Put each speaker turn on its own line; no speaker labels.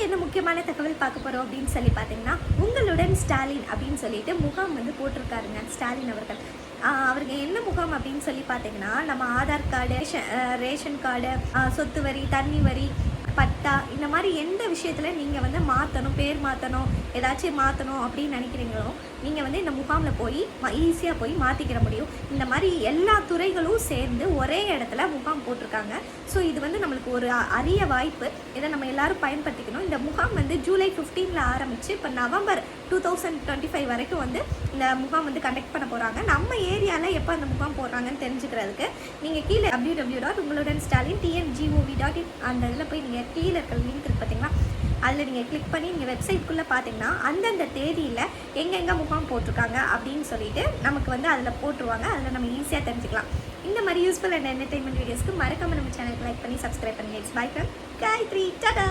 என்ன முக்கியமான தகவல் பார்க்க போகிறோம் அப்படின்னு சொல்லி பார்த்தீங்கன்னா, உங்களுடன் ஸ்டாலின் அப்படின்னு சொல்லிட்டு முகாம் வந்து போட்டிருக்காருங்க ஸ்டாலின் அவர்கள். அவருக்கு என்ன முகாம் அப்படின்னு சொல்லி பார்த்தீங்கன்னா, நம்ம ஆதார் கார்டு, ரேஷன் கார்டு, சொத்து வரி, தண்ணி வரி, பட்டா, இந்த மாதிரி எந்த விஷயத்தில் நீங்கள் வந்து மாற்றணும், பேர் மாற்றணும், ஏதாச்சும் மாற்றணும் அப்படின்னு நினைக்கிறீங்களோ, நீங்கள் வந்து இந்த முகாமில் போய் ஈஸியாக போய் மாற்றிக்கிற முடியும். இந்த மாதிரி எல்லா துறைகளும் சேர்ந்து ஒரே இடத்துல முகாம் போட்டிருக்காங்க. ஸோ இது வந்து நம்மளுக்கு ஒரு அரிய வாய்ப்பு. இதை நம்ம எல்லாரும் பயன்படுத்திக்கணும். இந்த முகாம் வந்து ஜூலை 15 ஆரம்பித்து இப்போ நவம்பர் 2025 வரைக்கும் வந்து இந்த முகாம் வந்து கண்டக்ட் பண்ண போகிறாங்க. நம்ம ஏரியாவில் எப்போ அந்த முகாம் போடுறாங்கன்னு தெரிஞ்சுக்கிறதுக்கு நீங்கள் கீழே www.ungulandstalin.tngov.in அந்த இதில் போய் நீங்கள் கீழே இருக்கிற லிங்க் இருக்குது பார்த்தீங்களா, அதில் நீங்கள் கிளிக் பண்ணி நீங்கள் வெப்சைட்குள்ளே பார்த்தீங்கன்னா அந்தந்த தேதியில் எங்கெங்கே முகாம் போட்டிருக்காங்க அப்படின்னு சொல்லிட்டு நமக்கு வந்து அதில் போட்டுருவாங்க. அதில் நம்ம ஈஸியாக தெரிஞ்சுக்கலாம். இந்த மாதிரி யூஸ்ஃபுல் அண்ட் என்டர்டைன்மெண்ட் வீடியோஸ்க்கு மறக்காம நம்ம சேனலுக்கு லைக் பண்ணி சப்ஸ்கிரைப் பண்ணி. Bye from Gayathri. டாடா.